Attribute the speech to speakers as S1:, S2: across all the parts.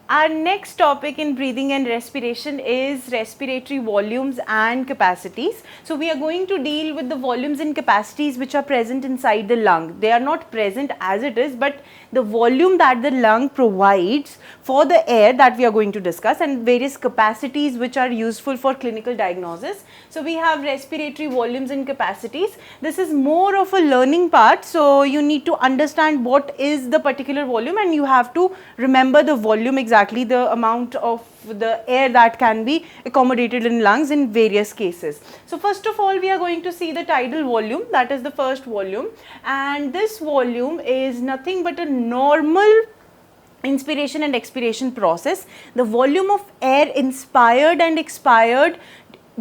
S1: Our next topic in breathing and respiration is respiratory volumes and capacities. So we are going to deal with the volumes and capacities which are present inside the lung. They are not present as it is, but the volume that the lung provides for the air that we are going to discuss, and various capacities which are useful for clinical diagnosis. So we have respiratory volumes and capacities. This is more of a learning part, so you need to understand what is the particular volume and you have to remember the volume exactly, the amount of the air that can be accommodated in lungs in various cases. So first of all, we are going to see the tidal volume, that is the first volume, and this volume is nothing but a normal inspiration and expiration process. The volume of air inspired and expired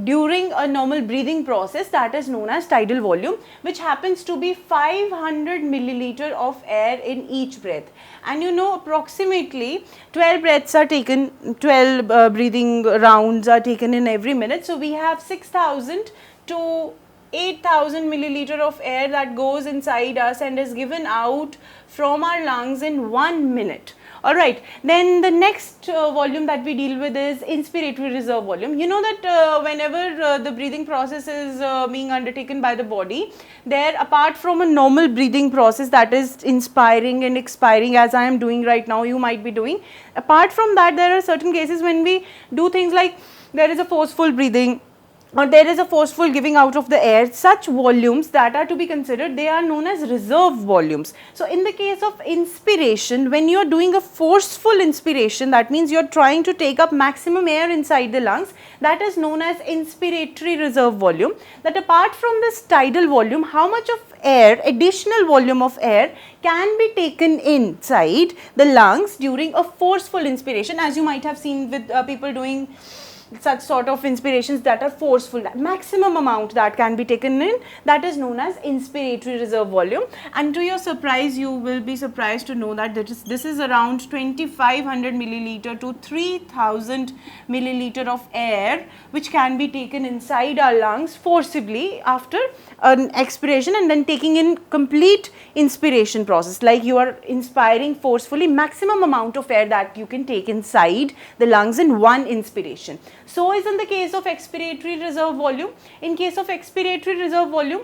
S1: during a normal breathing process, that is known as tidal volume, which happens to be 500 milliliter of air in each breath. And you know, approximately 12 breaths are taken, 12 breathing rounds are taken in every minute. So we have 6,000 to 8,000 milliliter of air that goes inside us and is given out from our lungs in 1 minute. Alright, then the next volume that we deal with is inspiratory reserve volume. You know that whenever the breathing process is being undertaken by the body, there, apart from a normal breathing process, that is inspiring and expiring, as I am doing right now, you might be doing. Apart from that, there are certain cases when we do things like there is a forceful breathing, or there is a forceful giving out of the air. Such volumes that are to be considered, they are known as reserve volumes. So in the case of inspiration, when you are doing a forceful inspiration, that means you are trying to take up maximum air inside the lungs, that is known as inspiratory reserve volume. That apart from this tidal volume, how much of air, additional volume of air, can be taken inside the lungs during a forceful inspiration, as you might have seen with people doing such sort of inspirations that are forceful. That maximum amount that can be taken in, that is known as inspiratory reserve volume. And to your surprise, you will be surprised to know that this is around 2500 milliliter to 3000 milliliter of air which can be taken inside our lungs forcibly after an expiration, and then taking in complete inspiration process, like you are inspiring forcefully, maximum amount of air that you can take inside the lungs in one inspiration. So is in the case of expiratory reserve volume. In case of expiratory reserve volume,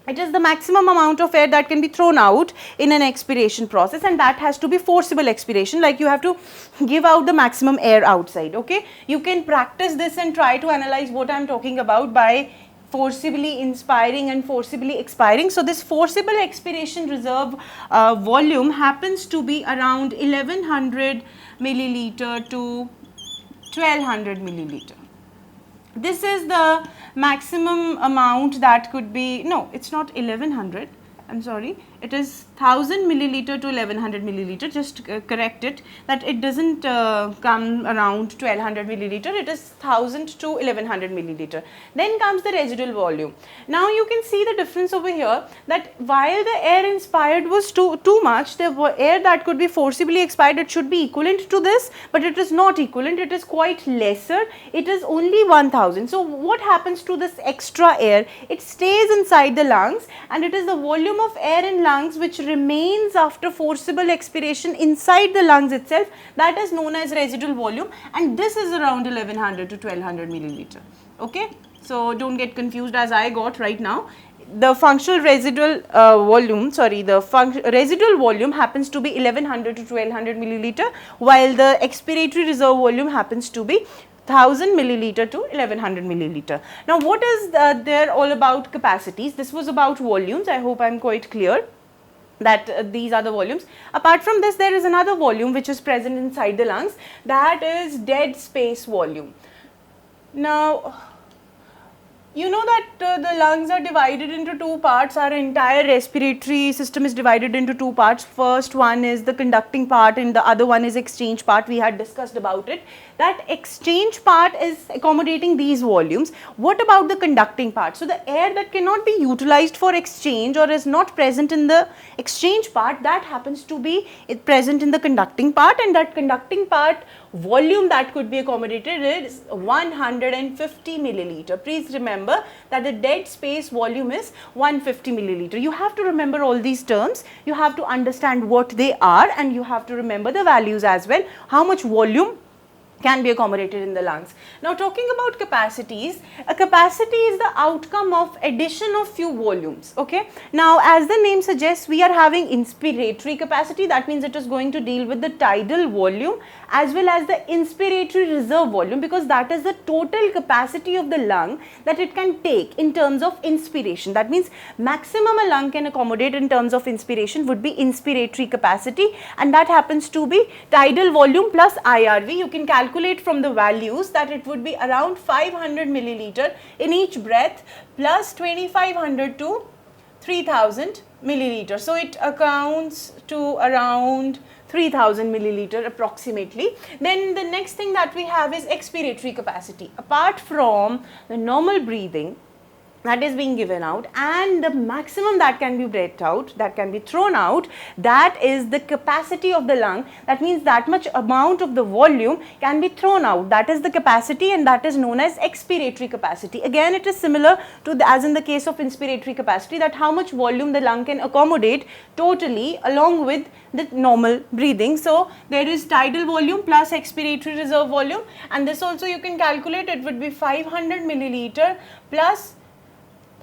S1: it is the maximum amount of air that can be thrown out in an expiration process, and that has to be forcible expiration, like you have to give out the maximum air outside. Okay, you can practice this and try to analyze what I am talking about by forcibly inspiring and forcibly expiring. So this forcible expiration reserve volume happens to be around 1100 milliliter to 1200 milliliter. This is the maximum amount that could be, no, it's not 1100, I'm sorry, it is 1000 milliliter to 1100 milliliter, just correct it, that it doesn't come around 1200 milliliter, it is 1000 to 1100 milliliter. Then comes the residual volume. Now you can see the difference over here, that while the air inspired was too much, the air that could be forcibly expired, it should be equivalent to this, but it is not equivalent, it is quite lesser, it is only 1000. So what happens to this extra air? It stays inside the lungs, and it is the volume of air in lungs which remains after forcible expiration inside the lungs itself, that is known as residual volume, and this is around 1100 to 1200 milliliter. Okay, so don't get confused as I got right now. The functional residual volume, residual volume happens to be 1100 to 1200 milliliter, while the expiratory reserve volume happens to be 1000 milliliter to 1100 milliliter. Now what is there all about capacities? This was about volumes. I hope I am quite clear that these are the volumes. Apart from this, there is another volume which is present inside the lungs, that is dead space volume. Now you know that the lungs are divided into two parts. Our entire respiratory system is divided into two parts. First one is the conducting part and the other one is exchange part. We had discussed about it. That exchange part is accommodating these volumes. What about the conducting part? So the air that cannot be utilized for exchange or is not present in the exchange part, that happens to be present in the conducting part, and that conducting part volume that could be accommodated is 150 milliliter. Please remember, remember that the dead space volume is 150 milliliter. You have to remember all these terms, you have to understand what they are, and you have to remember the values as well, how much volume can be accommodated in the lungs. Now talking about capacities, a capacity is the outcome of addition of few volumes, okay. Now as the name suggests, we are having inspiratory capacity, that means it is going to deal with the tidal volume as well as the inspiratory reserve volume, because that is the total capacity of the lung that it can take in terms of inspiration. That means maximum a lung can accommodate in terms of inspiration would be inspiratory capacity, and that happens to be tidal volume plus IRV. You can calculate from the values that it would be around 500 milliliter in each breath plus 2500 to 3000 milliliter. So it accounts to around 3000 milliliter approximately. Then the next thing that we have is expiratory capacity. Apart from the normal breathing that is being given out and the maximum that can be breathed out, that can be thrown out, that is the capacity of the lung. That means that much amount of the volume can be thrown out, that is the capacity, and that is known as expiratory capacity. Again, it is similar to as in the case of inspiratory capacity, that how much volume the lung can accommodate totally along with the normal breathing. So there is tidal volume plus expiratory reserve volume, and this also you can calculate, it would be 500 milliliter plus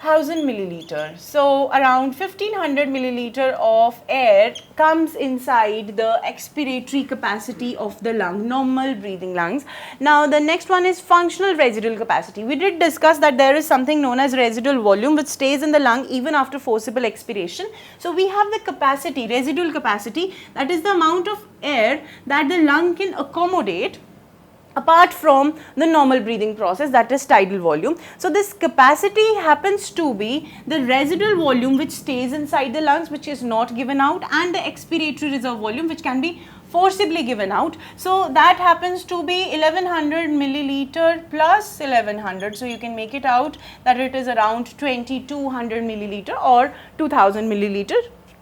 S1: 1000 milliliter. So around 1500 milliliter of air comes inside the expiratory capacity of the lung, normal breathing lungs. Now the next one is functional residual capacity. We did discuss that there is something known as residual volume which stays in the lung even after forcible expiration. So we have the capacity, residual capacity, that is the amount of air that the lung can accommodate apart from the normal breathing process, that is tidal volume. So this capacity happens to be the residual volume which stays inside the lungs, which is not given out, and the expiratory reserve volume which can be forcibly given out. So that happens to be 1100 milliliter plus 1100. So you can make it out that it is around 2200 milliliter or 2000 milliliter,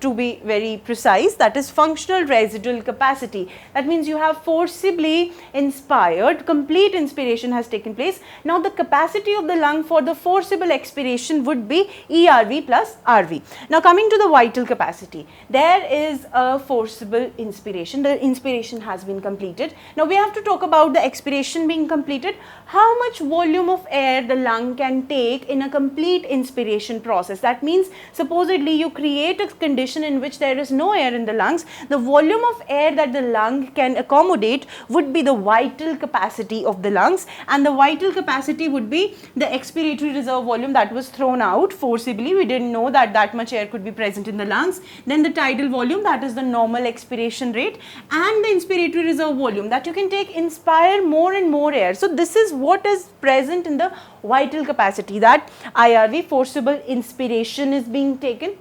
S1: to be very precise. That is functional residual capacity. That means you have forcibly inspired, complete inspiration has taken place. Now the capacity of the lung for the forcible expiration would be ERV plus RV. Now coming to the vital capacity, there is a forcible inspiration, the inspiration has been completed. Now we have to talk about the expiration being completed, how much volume of air the lung can take in a complete inspiration process. That means supposedly you create a condition in which there is no air in the lungs, the volume of air that the lung can accommodate would be the vital capacity of the lungs, and the vital capacity would be the expiratory reserve volume that was thrown out forcibly. We didn't know that that much air could be present in the lungs. Then the tidal volume, that is the normal expiration rate, and the inspiratory reserve volume, that you can inspire more and more air. So this is what is present in the vital capacity, that IRV, forcible inspiration, is being taken.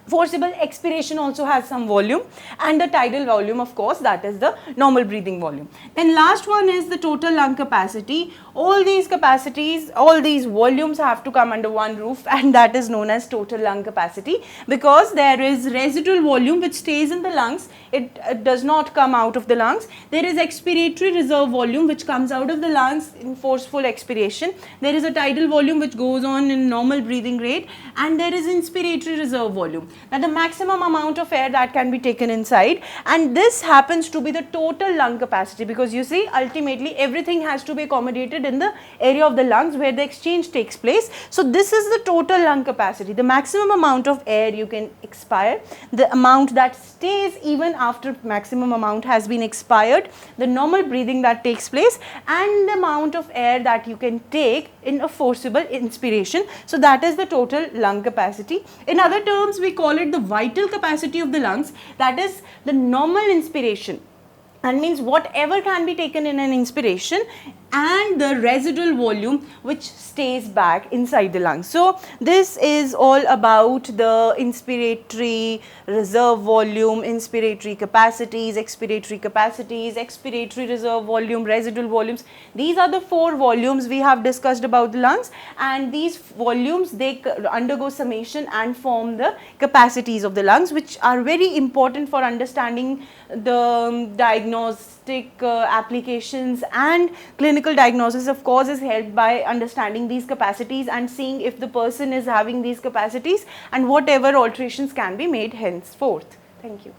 S1: Forcible expiration also has some volume, and the tidal volume, of course, that is the normal breathing volume. Then last one is the total lung capacity. All these capacities, all these volumes have to come under one roof, and that is known as total lung capacity, because there is residual volume which stays in the lungs, it does not come out of the lungs. There is expiratory reserve volume which comes out of the lungs in forceful expiration. There is a tidal volume which goes on in normal breathing rate, and there is inspiratory reserve volume, that the maximum amount of air that can be taken inside, and this happens to be the total lung capacity, because you see ultimately everything has to be accommodated in the area of the lungs where the exchange takes place. So this is the total lung capacity, the maximum amount of air you can expire, the amount that stays even after maximum amount has been expired, the normal breathing that takes place, and the amount of air that you can take in a forcible inspiration. So that is the total lung capacity. In other terms, we call it the vital capacity of the lungs, that is the normal inspiration, and means whatever can be taken in an inspiration, and the residual volume which stays back inside the lungs. So this is all about the inspiratory reserve volume, inspiratory capacities, expiratory reserve volume, residual volumes. These are the four volumes we have discussed about the lungs, and these volumes, they undergo summation and form the capacities of the lungs, which are very important for understanding the diagnosis diagnostic applications and clinical diagnosis of course is helped by understanding these capacities and seeing if the person is having these capacities and whatever alterations can be made henceforth. Thank you.